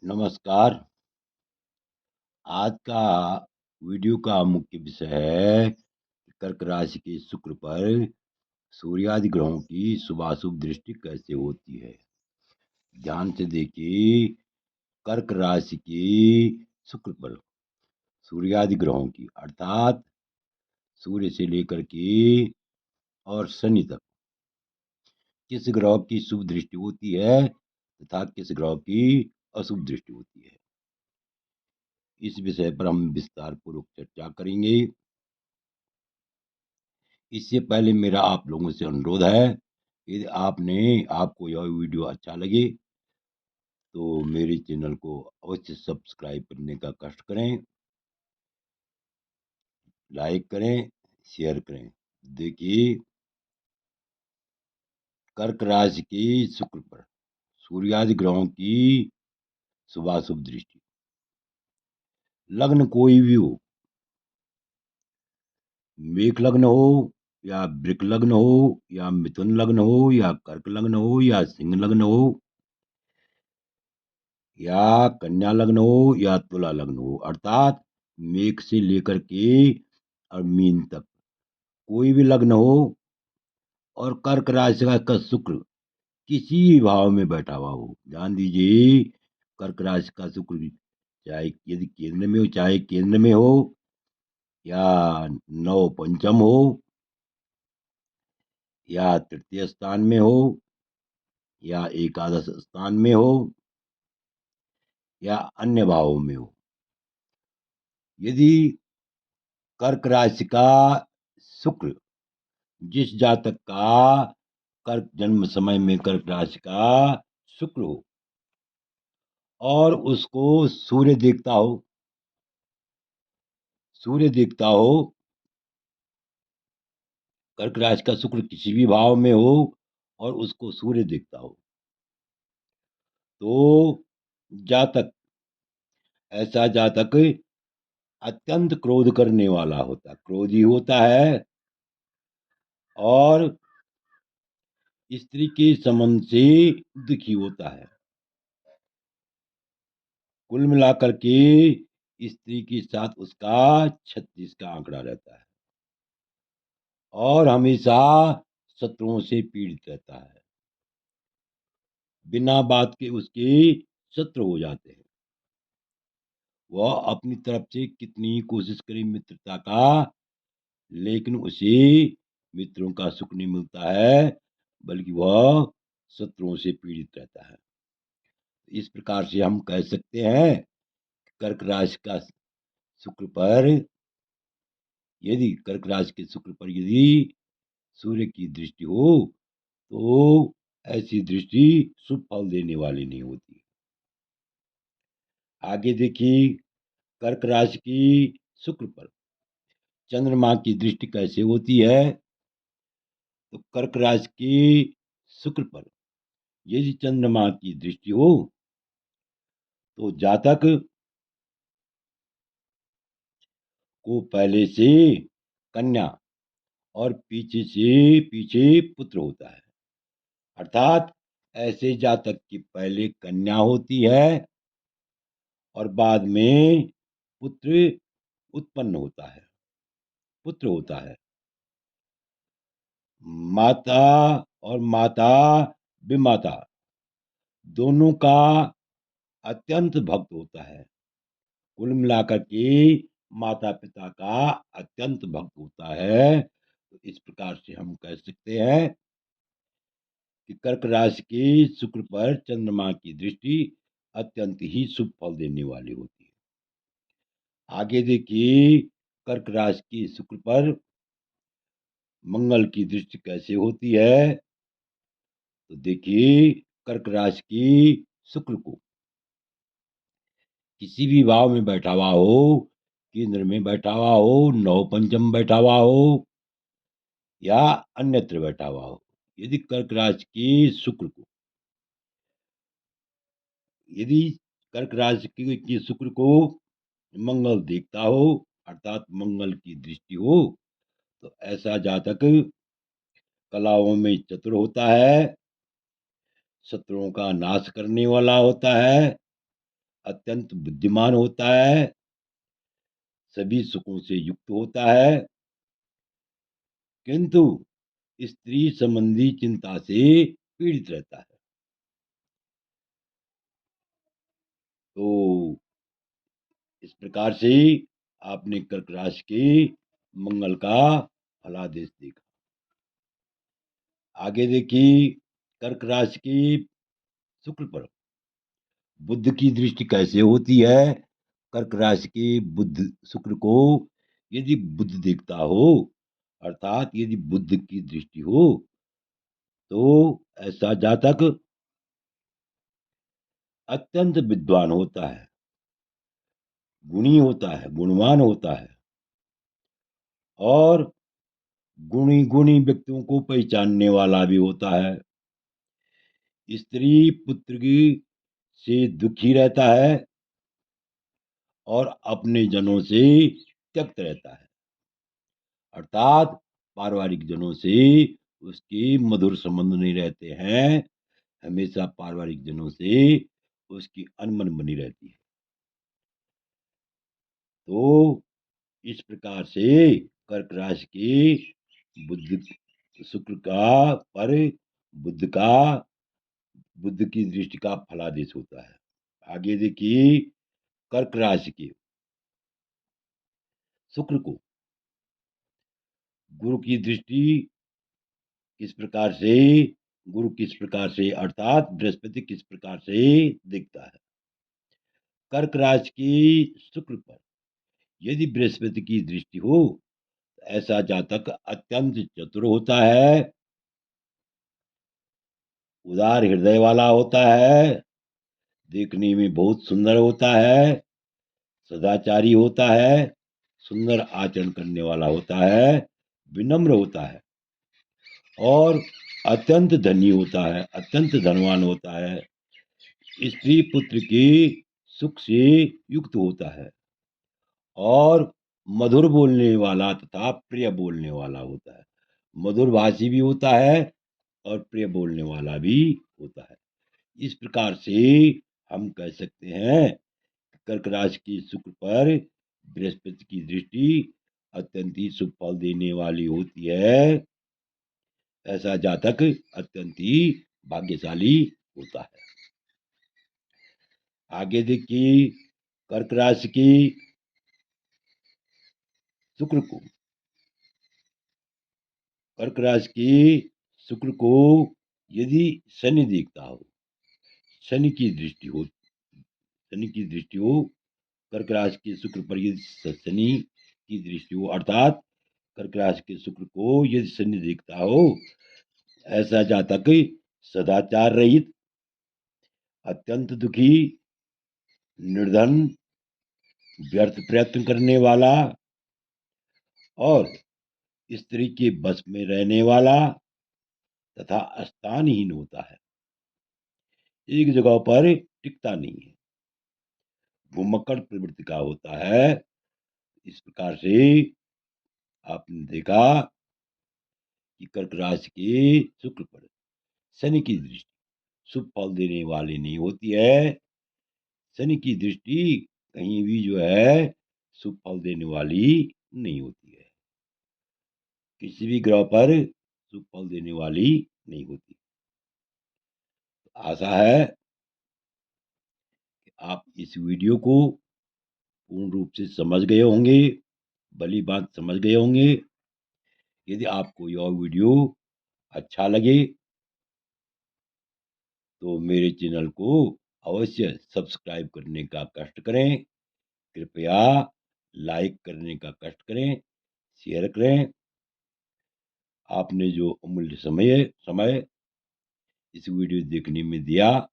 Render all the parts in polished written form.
नमस्कार। आज का वीडियो का मुख्य विषय है कर्क राशि के शुक्र पर सूर्यादि ग्रहों की शुभाशुभ दृष्टि कैसे होती है। ध्यान से देखिए, कर्क राशि की शुक्र पर सूर्यादि ग्रहों की अर्थात सूर्य से लेकर के और शनि तक किस ग्रह की शुभ दृष्टि होती है तथा किस ग्रह की अशुभ दृष्टि होती है, इस विषय पर हम विस्तार पूर्वक चर्चा करेंगे। इससे पहले मेरा आप लोगों से अनुरोध है, यदि आपको यह वीडियो अच्छा लगे तो मेरे चैनल को अवश्य सब्सक्राइब करने का कष्ट करें, लाइक करें, शेयर करें। देखिए, कर्क राशि के शुक्र पर सूर्यादि ग्रहों की शुभाशुभ दृष्टि। लग्न कोई भी हो, मेष लग्न हो या वृक लग्न हो या मिथुन लग्न हो या कर्क लग्न हो या सिंह लग्न हो या कन्या लग्न हो या तुला लग्न हो, अर्थात मेष से लेकर के और मीन तक कोई भी लग्न हो और कर्क राशि का शुक्र किसी भी भाव में बैठा हुआ हो। ध्यान दीजिए, कर्क राशि का शुक्र भी चाहे यदि केंद्र में हो, चाहे केंद्र में हो या नव पंचम हो या तृतीय स्थान में हो या एकादश स्थान में हो या अन्य भावों में हो, यदि कर्क राशि का शुक्र जिस जातक का कर्क जन्म समय में कर्क राशि का शुक्र हो और उसको सूर्य देखता हो, कर्क राशि का शुक्र किसी भी भाव में हो और उसको सूर्य देखता हो, तो जातक ऐसा जातक अत्यंत क्रोध करने वाला होता, क्रोधी होता है और स्त्री के संबंध से दुखी होता है। कुल मिलाकर के स्त्री के साथ उसका 36 का आंकड़ा रहता है और हमेशा शत्रुओं से पीड़ित रहता है। बिना बात के उसके शत्रु हो जाते हैं। वह अपनी तरफ से कितनी ही कोशिश करे मित्रता का, लेकिन उसे मित्रों का सुख नहीं मिलता है, बल्कि वह शत्रुओं से पीड़ित रहता है। इस प्रकार से हम कह सकते हैं, कर्क राशि का शुक्र पर यदि सूर्य की दृष्टि हो तो ऐसी दृष्टि शुभ फल देने वाली नहीं होती। आगे देखिए, कर्क राशि की शुक्र पर चंद्रमा की दृष्टि कैसे होती है। तो कर्क राशि की शुक्र पर यदि चंद्रमा की दृष्टि हो तो जातक को पहले से कन्या और पीछे पुत्र होता है, अर्थात ऐसे जातक की पहले कन्या होती है और बाद में पुत्र उत्पन्न होता है, पुत्र होता है। माता और माता विमाता दोनों का अत्यंत भक्त होता है। कुल मिलाकर के माता पिता का अत्यंत भक्त होता है। तो इस प्रकार से हम कह सकते हैं कि कर्क राशि के शुक्र पर चंद्रमा की दृष्टि अत्यंत ही शुभ फल देने वाली होती है। आगे देखिए, कर्क राशि की शुक्र पर मंगल की दृष्टि कैसे होती है। तो देखिए, कर्क राशि की शुक्र को किसी भी भाव में बैठा हुआ हो, केंद्र में बैठा हुआ हो, नव पंचम बैठा हुआ हो या अन्यत्र बैठा हुआ हो, यदि कर्क राशि की शुक्र को यदि कर्क राशि की शुक्र को मंगल देखता हो, अर्थात मंगल की दृष्टि हो, तो ऐसा जातक कलाओं में चतुर होता है, शत्रुओं का नाश करने वाला होता है अत्यंत बुद्धिमान होता है, सभी सुखों से युक्त होता है, किंतु स्त्री संबंधी चिंता से पीड़ित रहता है। तो इस प्रकार से आपने कर्क राशि के मंगल का फलादेश देखा। आगे देखिए कर्क राशि की शुक्र पर बुध की दृष्टि कैसे होती है। कर्क राशि के बुध शुक्र को यदि बुध देखता हो, अर्थात यदि बुध की दृष्टि हो, तो ऐसा जातक अत्यंत विद्वान होता है, गुणी होता है, गुणवान होता है और गुणी गुणी व्यक्तियों को पहचानने वाला भी होता है। स्त्री पुत्र की से दुखी रहता है और अपने जनों से त्यक्त रहता है, अर्थात पारिवारिक जनों से उसके मधुर संबंध नहीं रहते हैं, हमेशा पारिवारिक जनों से उसकी अनबन बनी रहती है। तो इस प्रकार से कर्क राशि के बुध शुक्र का पर बुध का बुध की दृष्टि का फलादेश होता है। आगे देखिए कर्क राशि के शुक्र को गुरु की दृष्टि किस प्रकार से, गुरु किस प्रकार से अर्थात बृहस्पति किस प्रकार से दिखता है। कर्क राशि की शुक्र पर यदि बृहस्पति की दृष्टि हो, ऐसा जातक अत्यंत चतुर होता है, उदार हृदय वाला होता है, देखने में बहुत सुंदर होता है, सदाचारी होता है, सुंदर आचरण करने वाला होता है, विनम्र होता है और अत्यंत धनी होता है, अत्यंत धनवान होता है, स्त्री पुत्र के सुख से युक्त होता है और मधुर बोलने वाला तथा प्रिय बोलने वाला होता है। मधुर भाषी भी होता है और प्रिय बोलने वाला भी होता है। इस प्रकार से हम कह सकते हैं कि कर्क राशि की शुक्र पर बृहस्पति की दृष्टि अत्यंत ही शुभ फल देने वाली होती है। ऐसा जातक अत्यंत ही भाग्यशाली होता है। आगे देखिए कर्क राशि की शुक्र को कर्क राशि की शुक्र को यदि शनि देखता हो, शनि की दृष्टि हो, शनि की दृष्टि हो, कर्क राशि के शुक्र पर यदि शनि की दृष्टि हो, अर्थात कर्क राशि के शुक्र को यदि शनि देखता हो, ऐसा जातक सदाचार रहित, अत्यंत दुखी, निर्धन, व्यर्थ प्रयत्न करने वाला और स्त्री के बस में रहने वाला तथा स्थानहीन होता है, एक जगह पर टिकता नहीं है, घुमक्कड़ प्रवृत्ति का होता है। इस प्रकार से आपने देखा कि कर्क राशि के शुक्र पर शनि की दृष्टि शुभ फल देने वाली नहीं होती है। शनि की दृष्टि कहीं भी जो है शुभ फल देने वाली नहीं होती है, किसी भी ग्रह पर शुभ फल देने वाली नहीं होती। आशा है कि आप इस वीडियो को पूर्ण रूप से समझ गए होंगे, भली बात समझ गए होंगे। यदि आपको यह वीडियो अच्छा लगे तो मेरे चैनल को अवश्य सब्सक्राइब करने का कष्ट करें, कृपया लाइक करने का कष्ट करें, शेयर करें। आपने जो अमूल्य समय इस वीडियो देखने में दिया,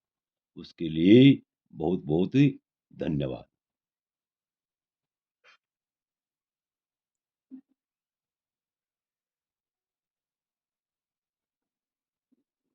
उसके लिए बहुत बहुत धन्यवाद।